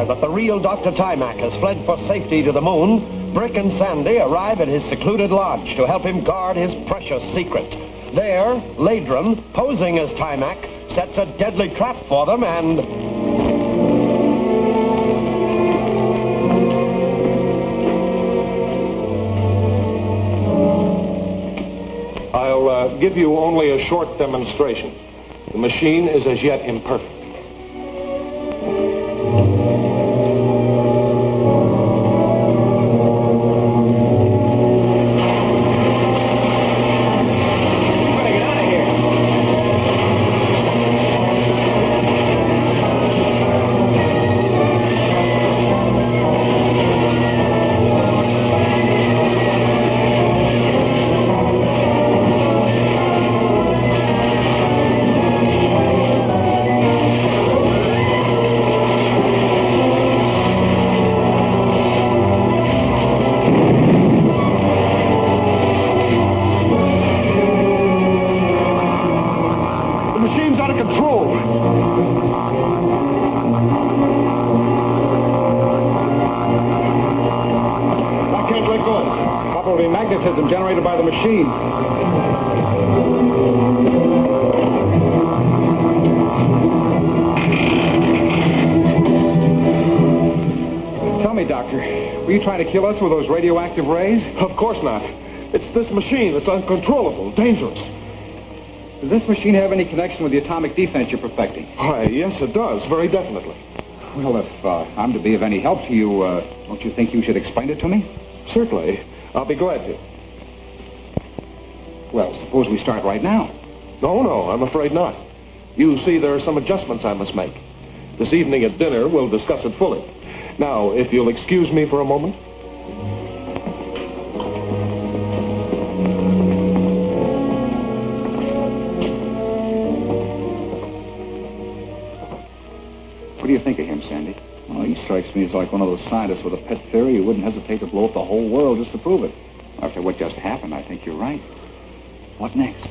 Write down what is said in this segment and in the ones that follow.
aware that the real Dr. Tymak has fled for safety to the moon, Brick and Sandy arrive at his secluded lodge to help him guard his precious secret. There, Laydron, posing as Tymak, sets a deadly trap for them and... I'll give you only a short demonstration. The machine is as yet imperfect. Generated by the machine. Tell me, Doctor, were you trying to kill us with those radioactive rays? Of course not. It's this machine. It's uncontrollable, dangerous. Does this machine have any connection with the atomic defense you're perfecting? Why, yes, it does, very definitely. Well, if I'm to be of any help to you, don't you think you should explain it to me? Certainly. I'll be glad to. Well, suppose we start right now. No, I'm afraid not. You see, there are some adjustments I must make. This evening at dinner, we'll discuss it fully. Now, if you'll excuse me for a moment. What do you think of him, Sandy? Well, he strikes me as like one of those scientists with a pet theory who wouldn't hesitate to blow up the whole world just to prove it. After what just happened, I think you're right. What next?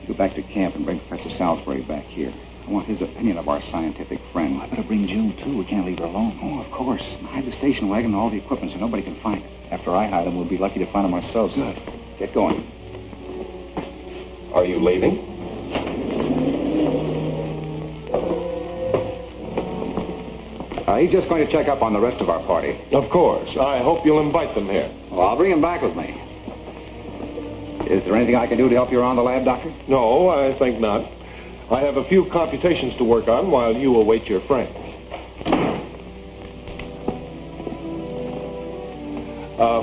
Go back to camp and bring Professor Salisbury back here. I want his opinion of our scientific friend. I better bring June, too. We can't leave her alone. Oh, of course. Hide the station wagon and all the equipment so nobody can find it. After I hide him, we'll be lucky to find him ourselves. Good. Get going. Are you leaving? He's just going to check up on the rest of our party. Of course. I hope you'll invite them here. Well, I'll bring him back with me. Is there anything I can do to help you around the lab, Doctor? No, I think not. I have a few computations to work on while you await your friends.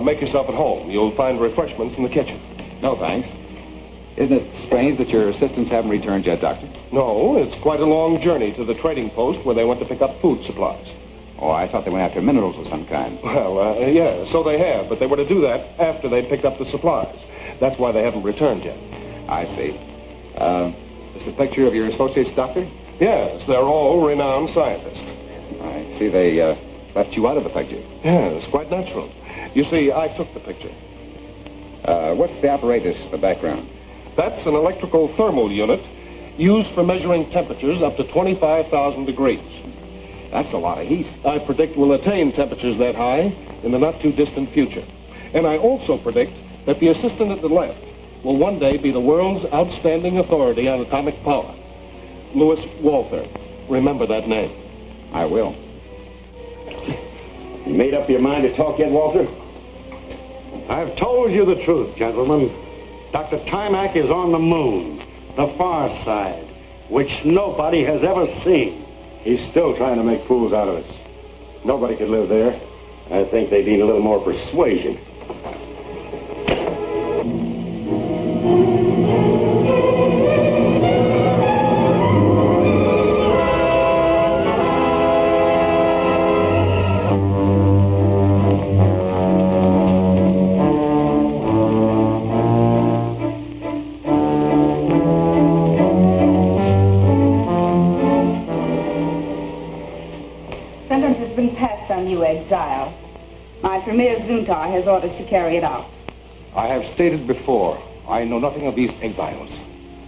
Make yourself at home. You'll find refreshments in the kitchen. No, thanks. Isn't it strange that your assistants haven't returned yet, Doctor? No, it's quite a long journey to the trading post where they went to pick up food supplies. Oh, I thought they went after minerals of some kind. Well, yeah, so they have, but they were to do that after they picked up the supplies. That's why they haven't returned yet. I see. Is the picture of your associates, Doctor? Yes, they're all renowned scientists. I see they left you out of the picture. Yes, quite natural. You see, I took the picture. What's the apparatus, the background? That's an electrical thermal unit used for measuring temperatures up to 25,000 degrees. That's a lot of heat. I predict we'll attain temperatures that high in the not-too-distant future. And I also predict that the assistant at the left will one day be the world's outstanding authority on atomic power. Louis Walther. Remember that name. I will. You made up your mind to talk yet, Walter? I've told you the truth, gentlemen. Dr. Tymak is on the moon, the far side, which nobody has ever seen. He's still trying to make fools out of us. Nobody could live there. I think they need a little more persuasion. Exile. My Premier Zuntar has orders to carry it out. I have stated before, I know nothing of these exiles.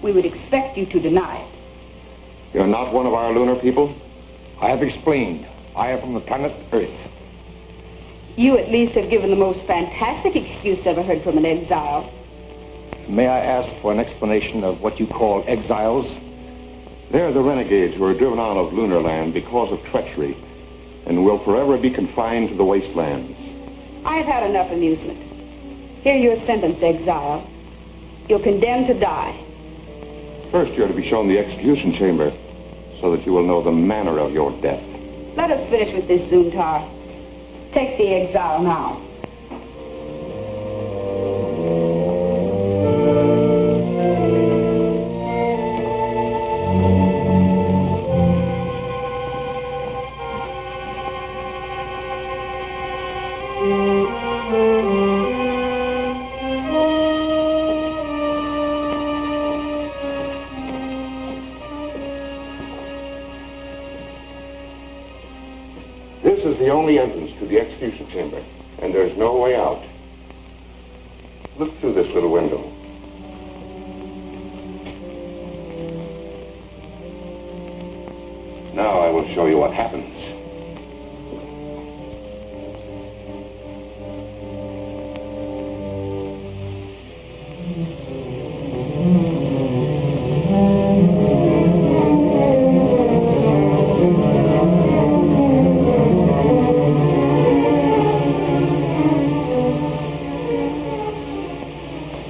We would expect you to deny it. You're not one of our lunar people? I have explained. I am from the planet Earth. You at least have given the most fantastic excuse ever heard from an exile. May I ask for an explanation of what you call exiles? They're the renegades who are driven out of lunar land because of treachery and will forever be confined to the wastelands. I've had enough amusement. Hear your sentence, exile. You're condemned to die. First, you're to be shown the execution chamber so that you will know the manner of your death. Let us finish with this, Zuntar. Take the exile now. This is the only entrance to the execution chamber, and there's no way out. Look through this little window. Now I will show you what happens.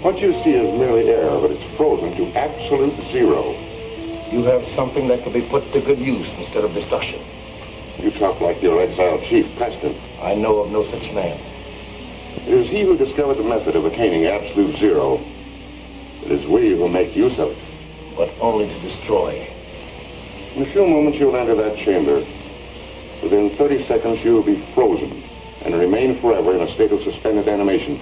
What you see is merely air, but it's frozen to absolute zero. You have something that could be put to good use instead of destruction. You talk like your exiled chief, Preston. I know of no such man. It is he who discovered the method of attaining absolute zero. It is we who make use of it. But only to destroy. In a few moments you'll enter that chamber. Within 30 seconds you will be frozen and remain forever in a state of suspended animation.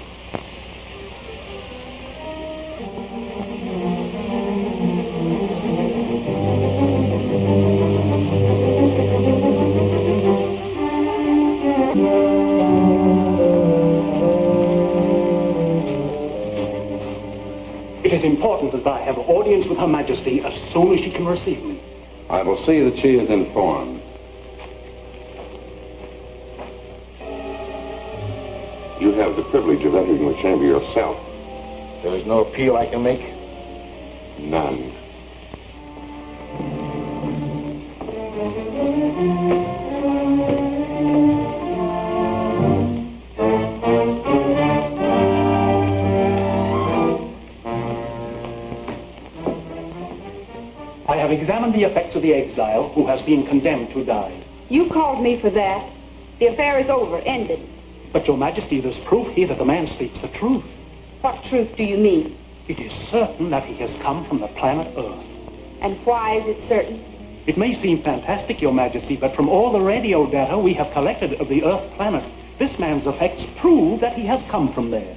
It is important that I have audience with Her Majesty as soon as she can receive me. I will see that she is informed. You have the privilege of entering the chamber yourself. There is no appeal I can make? None. I have examined the effects of the exile who has been condemned to die. You called me for that. The affair is over, ended. But, Your Majesty, there's proof here that the man speaks the truth. What truth do you mean? It is certain that he has come from the planet Earth. And why is it certain? It may seem fantastic, Your Majesty, but from all the radio data we have collected of the Earth planet, this man's effects prove that he has come from there.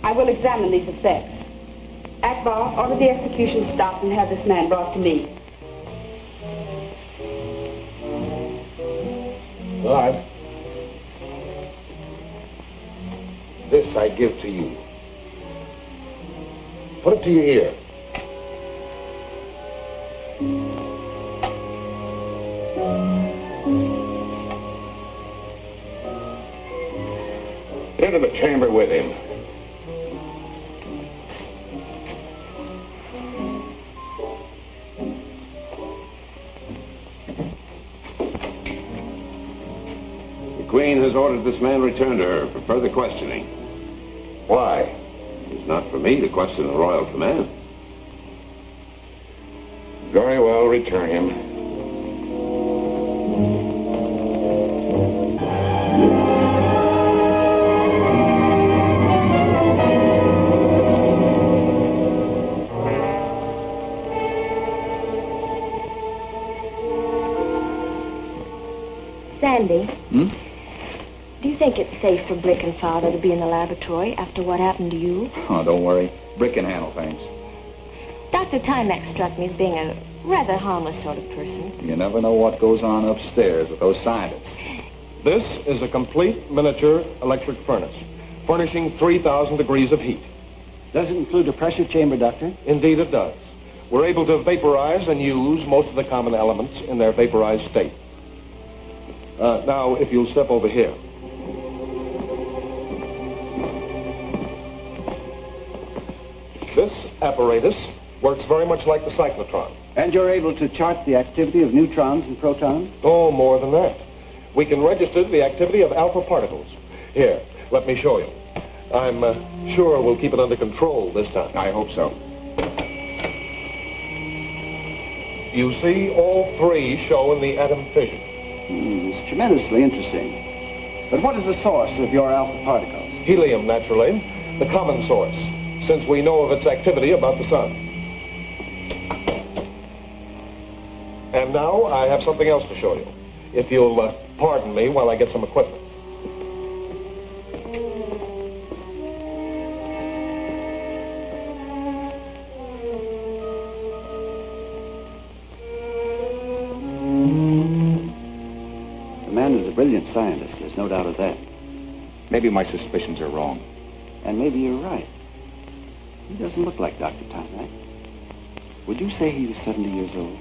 I will examine these effects. Akbar, order the execution stopped and have this man brought to me. Guard. This I give to you. Put it to your ear. Enter the chamber with him. The Queen has ordered this man returned to her for further questioning. Why? It's not for me to question the royal command. Very well, return him. Sandy. Do you think it's safe for Brick and Father to be in the laboratory after what happened to you? Oh, don't worry. Brick can handle things. Dr. Tymak struck me as being a rather harmless sort of person. You never know what goes on upstairs with those scientists. This is a complete miniature electric furnace, furnishing 3,000 degrees of heat. Does it include a pressure chamber, Doctor? Indeed it does. We're able to vaporize and use most of the common elements in their vaporized state. Now, if you'll step over here. This apparatus works very much like the cyclotron. And you're able to chart the activity of neutrons and protons? Oh, more than that. We can register the activity of alpha particles. Here, let me show you. I'm sure we'll keep it under control this time. I hope so. You see, all three show in the atom fission. It's tremendously interesting. But what is the source of your alpha particles? Helium, naturally, the common source, since we know of its activity about the sun. And now I have something else to show you. If you'll pardon me while I get some equipment. The man is a brilliant scientist, there's no doubt of that. Maybe my suspicions are wrong. And maybe you're right. He doesn't look like Dr. Tymak. Would you say he was 70 years old?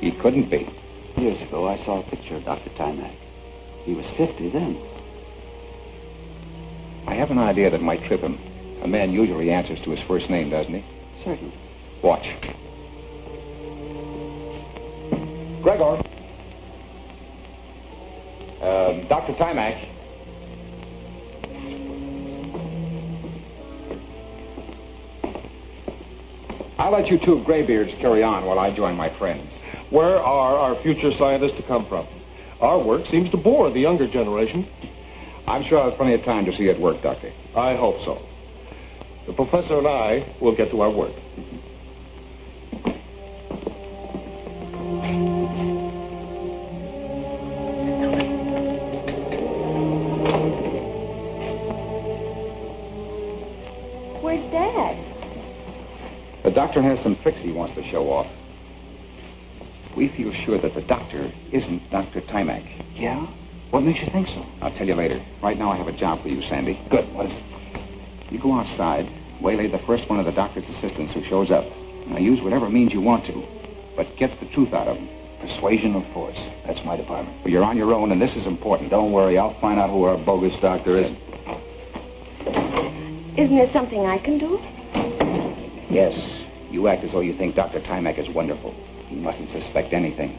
He couldn't be. Years ago, I saw a picture of Dr. Tymak. He was 50 then. I have an idea that might trip him. A man usually answers to his first name, doesn't he? Certainly. Watch. Gregor. Dr. Tymak. I'll let you two graybeards carry on while I join my friends. Where are our future scientists to come from? Our work seems to bore the younger generation. I'm sure I'll have plenty of time to see it work, Doctor. I hope so. The professor and I will get to our work. Where's Dad? The doctor has some tricks he wants to show off. We feel sure that the doctor isn't Dr. Tymak. Yeah? What makes you think so? I'll tell you later. Right now I have a job for you, Sandy. Good. What is it? You go outside, waylay the first one of the doctor's assistants who shows up. Now use whatever means you want to, but get the truth out of him. Persuasion of force. That's my department. Well, you're on your own, and this is important. Don't worry, I'll find out who our bogus doctor is. Isn't there something I can do? Yes, you act as though you think Dr. Tymak is wonderful. He mustn't suspect anything.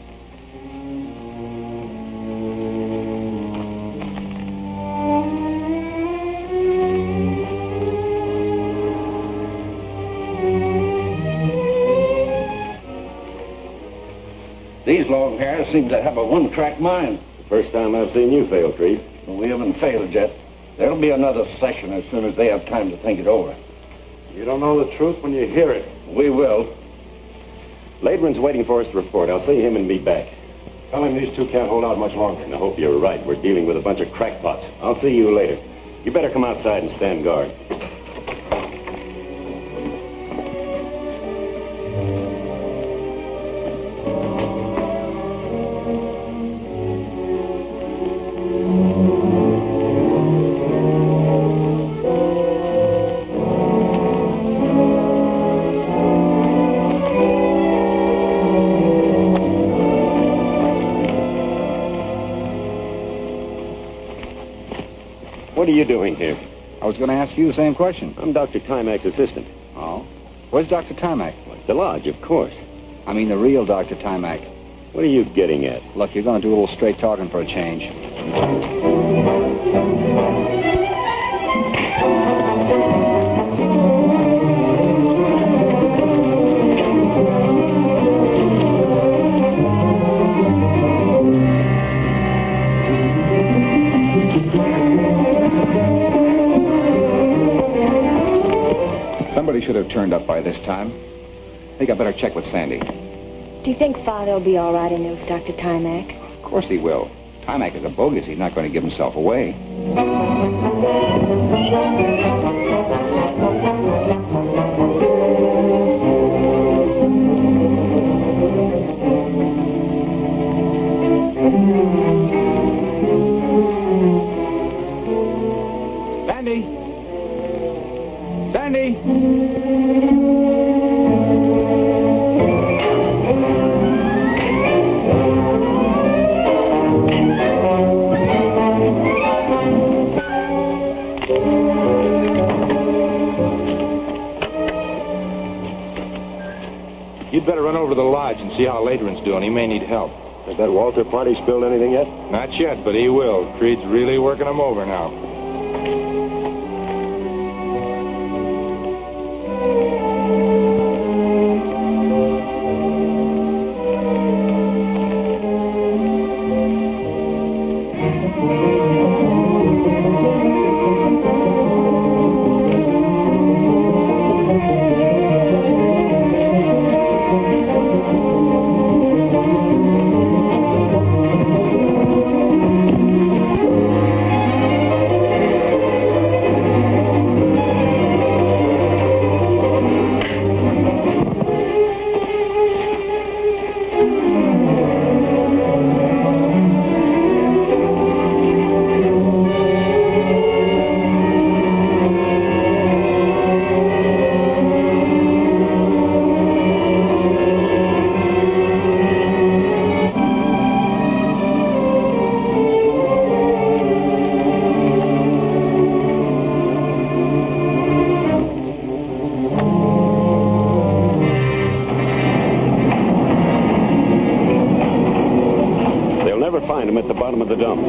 These long hairs seem to have a one-track mind. The first time I've seen you fail, Creed. Well, we haven't failed yet. There'll be another session as soon as they have time to think it over. You don't know the truth when you hear it. We will. Laydron's waiting for us to report. I'll see him and be back. Tell him these two can't hold out much longer. And I hope you're right. We're dealing with a bunch of crackpots. I'll see you later. You better come outside and stand guard. What are you doing here? I was going to ask you the same question. I'm Dr. Tymak's assistant. Oh? Where's Dr. Tymak? The lodge, of course. I mean the real Dr. Tymak. What are you getting at? Look, you're going to do a little straight talking for a change. Somebody should have turned up by this time. I think I better check with Sandy. Do you think Father will be all right in there with Dr. Tymak? Of course he will. Tymak is a bogus. He's not going to give himself away. Sandy! Sandy! over to the lodge and see how Laydron's doing. He may need help. Has that Walter party spilled anything yet? Not yet, but he will. Creed's really working him over now. Find him at the bottom of the dump.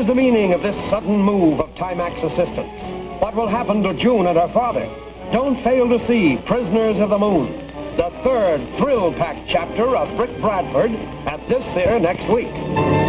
The meaning of this sudden move of Tymak's assistants? What will happen to June and her father? Don't fail to see Prisoners of the Moon, the third thrill-packed chapter of Brick Bradford at this theater next week.